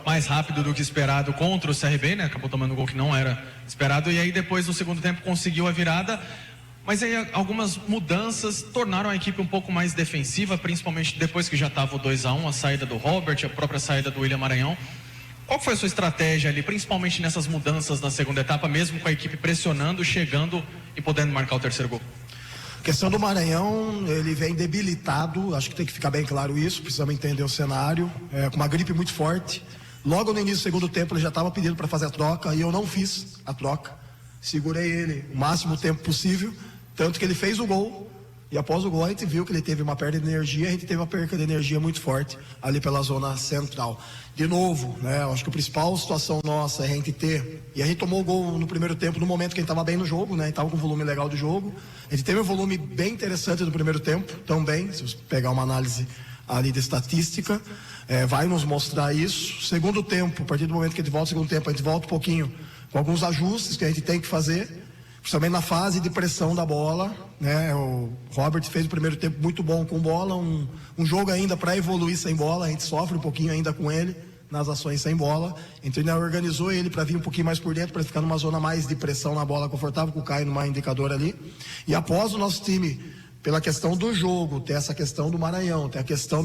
mais rápido do que esperado contra o CRB, né? Acabou tomando um gol que não era esperado, e aí depois no segundo tempo conseguiu a virada, mas aí algumas mudanças tornaram a equipe um pouco mais defensiva, principalmente depois que já estava o 2-1, a saída do Robert, a própria saída do William Maranhão. Qual foi a sua estratégia ali, principalmente nessas mudanças na segunda etapa, mesmo com a equipe pressionando, chegando e podendo marcar o terceiro gol? A questão do Maranhão, ele vem debilitado, acho que tem que ficar bem claro isso, precisamos entender o cenário, com uma gripe muito forte. Logo no início do segundo tempo ele já estava pedindo para fazer a troca e eu não fiz a troca. Segurei ele o máximo tempo possível, tanto que ele fez o gol. E após o gol a gente viu que ele teve uma perda de energia, a gente teve uma perda de energia muito forte ali pela zona central. De novo, né, acho que a principal situação nossa é a gente ter, e a gente tomou o gol no primeiro tempo, no momento que a gente estava bem no jogo, né, a gente estava com um volume legal de jogo, a gente teve um volume bem interessante no primeiro tempo, também, se você pegar uma análise ali de estatística, vai nos mostrar isso. Segundo tempo, a partir do momento que a gente volta ao segundo tempo, a gente volta um pouquinho com alguns ajustes que a gente tem que fazer, principalmente na fase de pressão da bola, né? O Robert fez o primeiro tempo muito bom com bola, um jogo ainda para evoluir sem bola, a gente sofre um pouquinho ainda com ele nas ações sem bola, então ele organizou ele para vir um pouquinho mais por dentro, para ficar numa zona mais de pressão na bola, confortável com o Caio numa indicadora ali, e após o nosso time, pela questão do jogo, tem essa questão do Maranhão, tem a questão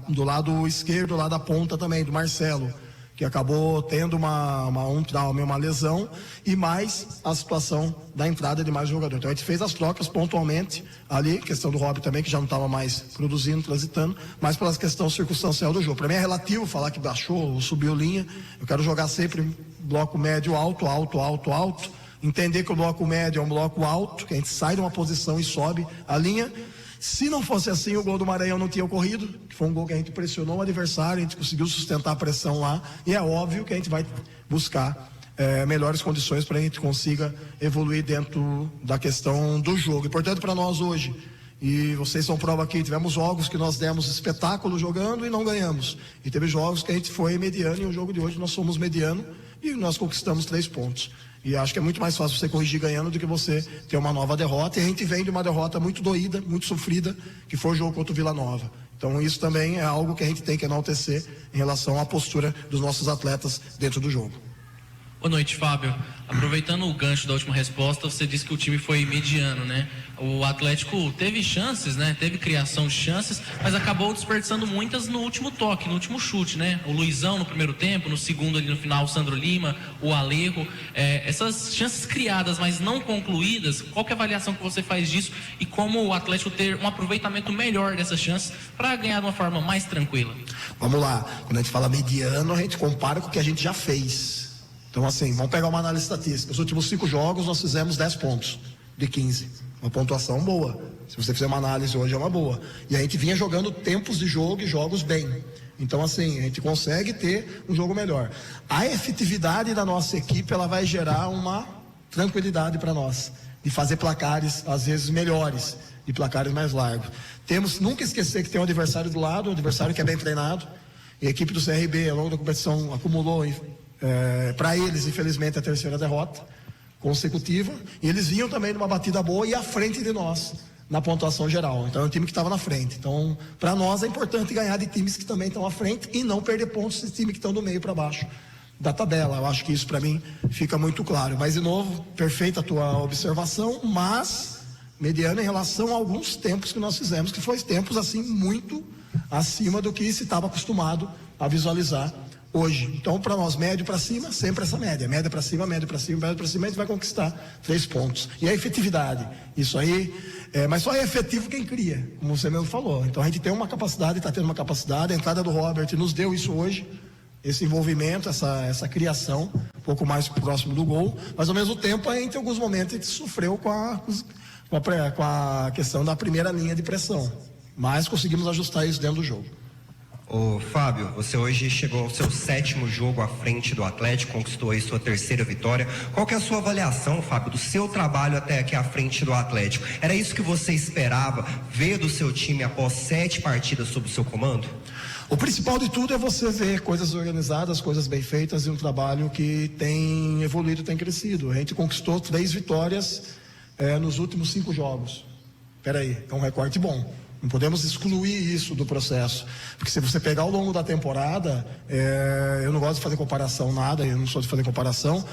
do lado esquerdo, lá da ponta também, do Marcelo, que acabou tendo um trauma, uma lesão, e mais a situação da entrada de mais jogador. Então a gente fez as trocas pontualmente ali, questão do Robert também, que já não estava mais produzindo, transitando, mas pela questão circunstancial do jogo. Para mim é relativo falar que baixou ou subiu linha. Eu quero jogar sempre bloco médio alto, alto, alto, alto. Entender que o bloco médio é um bloco alto, que a gente sai de uma posição e sobe a linha. Se não fosse assim, o gol do Maranhão não tinha ocorrido, que foi um gol que a gente pressionou o adversário, a gente conseguiu sustentar a pressão lá, e é óbvio que a gente vai buscar melhores condições para a gente consiga evoluir dentro da questão do jogo. Importante para nós hoje, e vocês são prova aqui, tivemos jogos que nós demos espetáculo jogando e não ganhamos, e teve jogos que a gente foi mediano, e o jogo de hoje nós somos mediano e nós conquistamos 3 pontos. E acho que é muito mais fácil você corrigir ganhando do que você ter uma nova derrota. E a gente vem de uma derrota muito doída, muito sofrida, que foi o jogo contra o Vila Nova. Então isso também é algo que a gente tem que enaltecer em relação à postura dos nossos atletas dentro do jogo. Boa noite, Fábio. Aproveitando o gancho da última resposta, você disse que o time foi mediano, né? O Atlético teve chances, né? Teve criação de chances, mas acabou desperdiçando muitas no último toque, no último chute, né? O Luizão no primeiro tempo, no segundo ali no final o Sandro Lima, o Alejo. Essas chances criadas, mas não concluídas, qual que é a avaliação que você faz disso e como o Atlético ter um aproveitamento melhor dessas chances para ganhar de uma forma mais tranquila? Vamos lá, quando a gente fala mediano, a gente compara com o que a gente já fez. Então assim, vamos pegar uma análise estatística. Nos últimos 5 jogos nós fizemos 10 pontos de 15. Uma pontuação boa. Se você fizer uma análise hoje é uma boa. E a gente vinha jogando tempos de jogo e jogos bem. Então assim, a gente consegue ter um jogo melhor. A efetividade da nossa equipe, ela vai gerar uma tranquilidade para nós. De fazer placares, às vezes, melhores. E placares mais largos. Temos, nunca esquecer que tem um adversário do lado, um adversário que é bem treinado. E a equipe do CRB, ao longo da competição, acumulou... para eles, infelizmente, a 3ª derrota consecutiva, e eles vinham também numa batida boa e à frente de nós na pontuação geral. Então é um time que estava na frente. Então para nós é importante ganhar de times que também estão à frente e não perder pontos de times que estão do meio para baixo da tabela. Eu acho que isso para mim fica muito claro. Mas de novo, perfeita a tua observação, mas mediano em relação a alguns tempos que nós fizemos, que foi tempos assim muito acima do que se estava acostumado a visualizar hoje. Então, para nós, médio para cima, sempre essa média. Média para cima, médio para cima, médio para cima, a gente vai conquistar 3 pontos. E a efetividade, isso aí, mas só é efetivo quem cria, como você mesmo falou. Então, a gente tem uma capacidade, está tendo uma capacidade, a entrada do Robert nos deu isso hoje, esse envolvimento, essa criação, um pouco mais próximo do gol, mas ao mesmo tempo, a gente, em alguns momentos, a gente sofreu com a questão da primeira linha de pressão. Mas conseguimos ajustar isso dentro do jogo. Ô Fábio, você hoje chegou ao seu 7º jogo à frente do Atlético, conquistou aí sua 3ª vitória. Qual que é a sua avaliação, Fábio, do seu trabalho até aqui à frente do Atlético? Era isso que você esperava ver do seu time após 7 partidas sob o seu comando? O principal de tudo é você ver coisas organizadas, coisas bem feitas e um trabalho que tem evoluído, tem crescido. A gente conquistou 3 vitórias nos últimos 5 jogos. Peraí, é um recorte bom. Não podemos excluir isso do processo. Porque se você pegar ao longo da temporada, eu não gosto de fazer comparação nada, eu não sou de fazer comparação.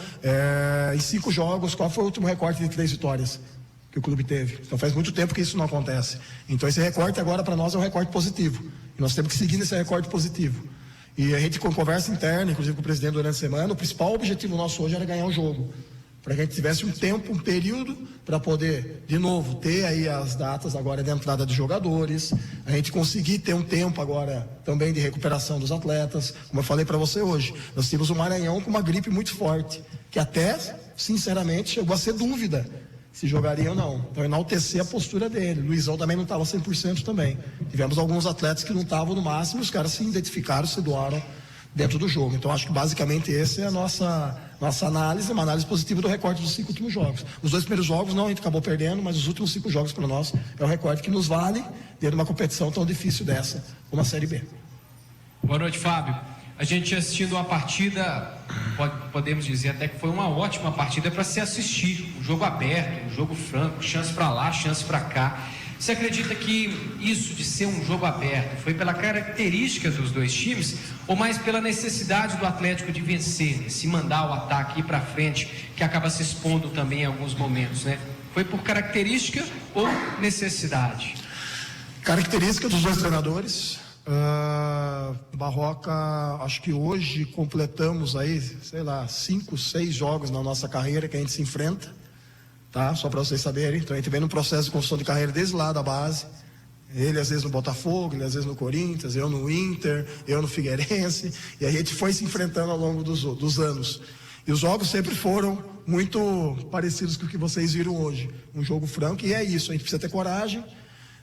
Em 5 jogos, qual foi o último recorte de 3 vitórias que o clube teve? Então faz muito tempo que isso não acontece. Então esse recorte agora para nós é um recorte positivo. E nós temos que seguir nesse recorte positivo. E a gente, com conversa interna, inclusive com o presidente durante a semana, o principal objetivo nosso hoje era ganhar o jogo. Para que a gente tivesse um tempo, um período, para poder, de novo, ter aí as datas agora de entrada de jogadores, a gente conseguir ter um tempo agora também de recuperação dos atletas. Como eu falei para você hoje, nós tínhamos o Maranhão com uma gripe muito forte, que até, sinceramente, chegou a ser dúvida se jogaria ou não. Então, enaltecer a postura dele. O Luizão também não estava 100% também. Tivemos alguns atletas que não estavam no máximo, os caras se identificaram, se doaram dentro do jogo. Então, acho que basicamente essa é a nossa análise, uma análise positiva do recorte dos 5 últimos jogos. Os 2 primeiros jogos, não, a gente acabou perdendo, mas os últimos 5 jogos para nós é o recorte que nos vale dentro de uma competição tão difícil dessa, como a Série B. Boa noite, Fábio. A gente assistindo uma partida, podemos dizer até que foi uma ótima partida para se assistir. Um jogo aberto, um jogo franco, chance para lá, chance para cá. Você acredita que isso de ser um jogo aberto foi pela característica dos 2 times ou mais pela necessidade do Atlético de vencer, se mandar o ataque ir para frente, que acaba se expondo também em alguns momentos, né? Foi por característica ou necessidade? Característica dos 2 treinadores. Barroca, acho que hoje completamos aí, 5, 6 jogos na nossa carreira que a gente se enfrenta. Tá? Só para vocês saberem. Então a gente vem num processo de construção de carreira desde lá da base. Ele às vezes no Botafogo, ele às vezes no Corinthians, eu no Inter, eu no Figueirense. E a gente foi se enfrentando ao longo dos anos. E os jogos sempre foram muito parecidos com o que vocês viram hoje. Um jogo franco, e é isso. A gente precisa ter coragem.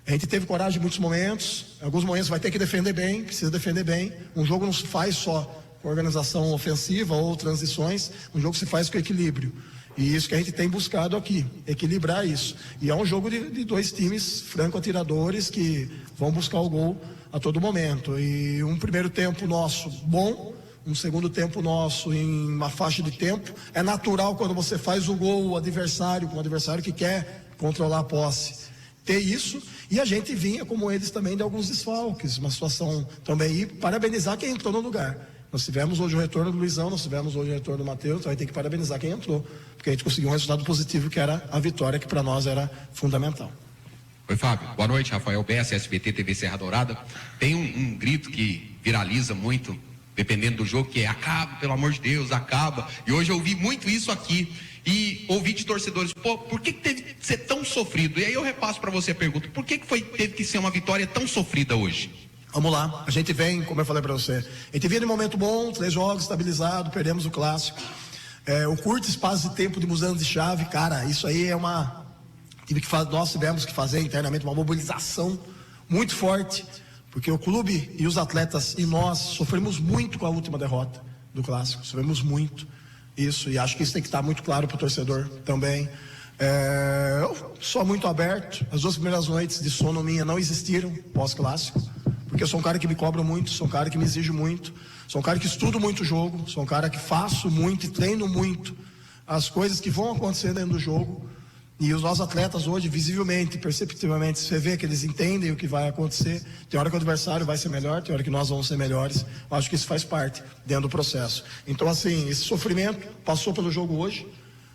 A gente teve coragem em muitos momentos. Em alguns momentos vai ter que defender bem, precisa defender bem. Um jogo não se faz só com organização ofensiva ou transições. Um jogo se faz com equilíbrio. E isso que a gente tem buscado aqui, equilibrar isso. E é um jogo de 2 times franco-atiradores que vão buscar o gol a todo momento. E um primeiro tempo nosso bom, um segundo tempo nosso em uma faixa de tempo. É natural quando você faz o gol, o adversário, com um adversário que quer controlar a posse, ter isso. E a gente vinha, como eles também, de alguns desfalques, uma situação também. E parabenizar quem entrou no lugar. Nós tivemos hoje o retorno do Luizão, nós tivemos hoje o retorno do Matheus, então a gente tem que parabenizar quem entrou, porque a gente conseguiu um resultado positivo, que era a vitória, que para nós era fundamental. Oi, Fábio. Boa noite, Rafael Bessa, SBT TV Serra Dourada. Tem um grito que viraliza muito, dependendo do jogo, que é: acaba, pelo amor de Deus, acaba. E hoje eu ouvi muito isso aqui, e ouvi de torcedores: pô, por que teve que ser tão sofrido? E aí eu repasso para você a pergunta: por que teve que ser uma vitória tão sofrida hoje? Vamos lá, a gente vem, como eu falei para você, a gente vinha de um momento bom, 3 jogos, estabilizado, perdemos o clássico. O curto espaço de tempo de mudança de chave, cara, isso aí é uma... Nós tivemos que fazer internamente uma mobilização muito forte, porque o clube e os atletas e nós sofremos muito com a última derrota do clássico, sofremos muito isso, e acho que isso tem que estar muito claro para o torcedor também. Eu sou muito aberto, as 2 primeiras noites de sono minha não existiram pós-clássico, porque eu sou um cara que me cobra muito, sou um cara que me exige muito, sou um cara que estudo muito o jogo, sou um cara que faço muito e treino muito as coisas que vão acontecer dentro do jogo. E os nossos atletas hoje, visivelmente, perceptivelmente, você vê que eles entendem o que vai acontecer. Tem hora que o adversário vai ser melhor, tem hora que nós vamos ser melhores. Eu acho que isso faz parte dentro do processo. Então, assim, esse sofrimento passou pelo jogo hoje,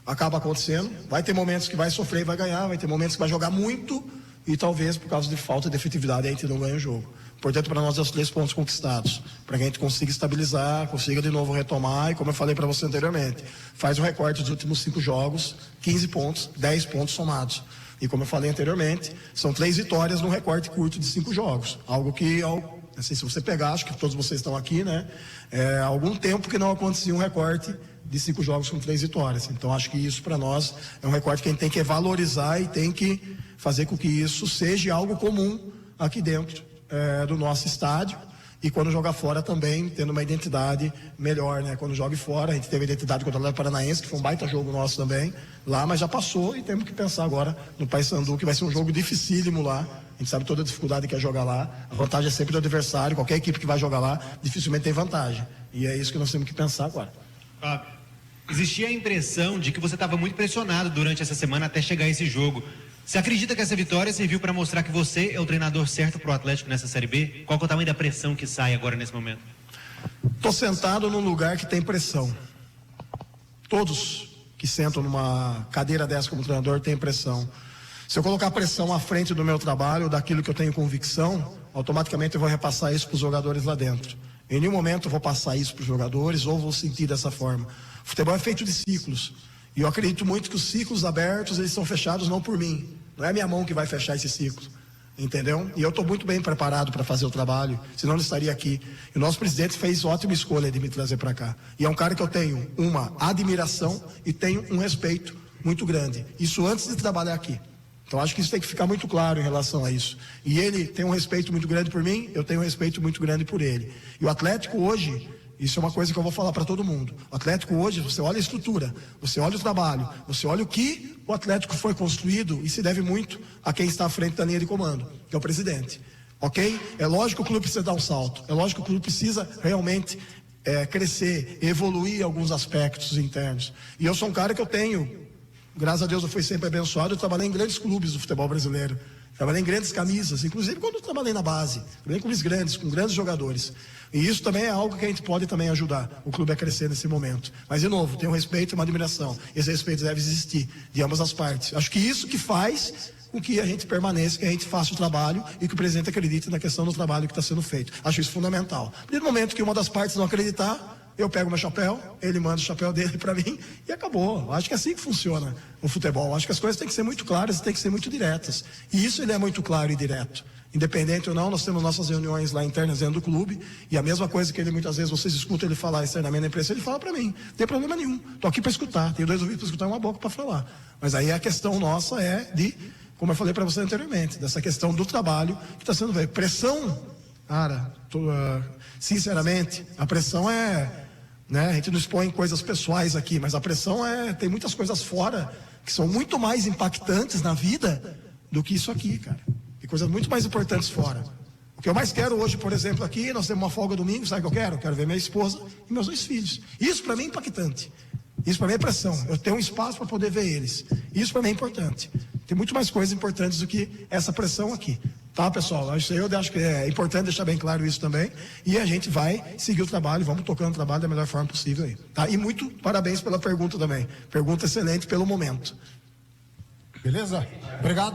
acaba acontecendo. Vai ter momentos que vai sofrer e vai ganhar, vai ter momentos que vai jogar muito e talvez por causa de falta de efetividade a gente não ganha o jogo. Portanto, para nós é os 3 pontos conquistados, para que a gente consiga estabilizar, consiga de novo retomar, e como eu falei para você anteriormente, faz um recorte dos últimos 5 jogos, 15 pontos, 10 pontos somados. E como eu falei anteriormente, são 3 vitórias num recorte curto de 5 jogos, algo que, assim, se você pegar, acho que todos vocês estão aqui, né, há algum tempo que não acontecia um recorte de 5 jogos com 3 vitórias. Então acho que isso para nós é um recorte que a gente tem que valorizar e tem que fazer com que isso seja algo comum aqui dentro do nosso estádio, e quando jogar fora também tendo uma identidade melhor, né? Quando joga fora, a gente teve a identidade contra o Atlético Paranaense, que foi um baita jogo nosso também lá, mas já passou, e temos que pensar agora no Paysandu, que vai ser um jogo dificílimo lá. A gente sabe toda a dificuldade que é jogar lá, a vantagem é sempre do adversário, qualquer equipe que vai jogar lá dificilmente tem vantagem, e é isso que nós temos que pensar agora. Existia a impressão de que você estava muito pressionado durante essa semana até chegar esse jogo. Você acredita que essa vitória serviu para mostrar que você é o treinador certo para o Atlético nessa Série B? Qual que é o tamanho da pressão que sai agora nesse momento? Estou sentado num lugar que tem pressão. Todos que sentam numa cadeira dessa como treinador têm pressão. Se eu colocar pressão à frente do meu trabalho, daquilo que eu tenho convicção, automaticamente eu vou repassar isso para os jogadores lá dentro. Em nenhum momento eu vou passar isso para os jogadores ou vou sentir dessa forma. O futebol é feito de ciclos. E eu acredito muito que os ciclos abertos, eles são fechados não por mim. Não é a minha mão que vai fechar esse ciclo. Entendeu? E eu estou muito bem preparado para fazer o trabalho, senão não estaria aqui. E o nosso presidente fez ótima escolha de me trazer para cá. E é um cara que eu tenho uma admiração e tenho um respeito muito grande. Isso antes de trabalhar aqui. Então acho que isso tem que ficar muito claro em relação a isso. E ele tem um respeito muito grande por mim, eu tenho um respeito muito grande por ele. E o Atlético hoje, isso é uma coisa que eu vou falar para todo mundo. O Atlético hoje, você olha a estrutura, você olha o trabalho, você olha o que o Atlético foi construído e se deve muito a quem está à frente da linha de comando, que é o presidente. Ok? É lógico que o clube precisa dar um salto, é lógico que o clube precisa realmente crescer, evoluir alguns aspectos internos. E eu sou um cara que eu tenho, graças a Deus eu fui sempre abençoado, eu trabalhei em grandes clubes do futebol brasileiro. Trabalhei em grandes camisas, inclusive quando eu trabalhei na base. Trabalhei em clubes grandes, com grandes jogadores. E isso também é algo que a gente pode também ajudar o clube a crescer nesse momento. Mas, de novo, tem um respeito e uma admiração. Esse respeito deve existir de ambas as partes. Acho que isso que faz com que a gente permaneça, que a gente faça o trabalho e que o presidente acredite na questão do trabalho que está sendo feito. Acho isso fundamental. No momento que uma das partes não acreditar, eu pego meu chapéu, ele manda o chapéu dele para mim e acabou. Acho que é assim que funciona o futebol. Acho que as coisas têm que ser muito claras e têm que ser muito diretas. E isso ele é muito claro e direto. Independente ou não, nós temos nossas reuniões lá internas dentro do clube e a mesma coisa que ele muitas vezes vocês escutam ele falar externamente na imprensa, ele fala para mim. Não tem problema nenhum. Estou aqui para escutar. Tenho 2 ouvidos para escutar e uma boca para falar. Mas aí a questão nossa é de, como eu falei para você anteriormente, dessa questão do trabalho que está sendo feito. Pressão, cara, sinceramente, a pressão é... Né? A gente não expõe coisas pessoais aqui, mas a pressão tem muitas coisas fora que são muito mais impactantes na vida do que isso aqui, cara. Tem coisas muito mais importantes fora. O que eu mais quero hoje, por exemplo, aqui, nós temos uma folga domingo, sabe o que eu quero? Eu quero ver minha esposa e meus 2 filhos. Isso para mim é impactante. Isso para mim é pressão. Eu tenho um espaço para poder ver eles. Isso para mim é importante. Tem muito mais coisas importantes do que essa pressão aqui. Tá, pessoal? Eu acho que é importante deixar bem claro isso também. E a gente vai seguir o trabalho, vamos tocando o trabalho da melhor forma possível aí. Tá? E muito parabéns pela pergunta também. Pergunta excelente pelo momento. Beleza? Obrigado.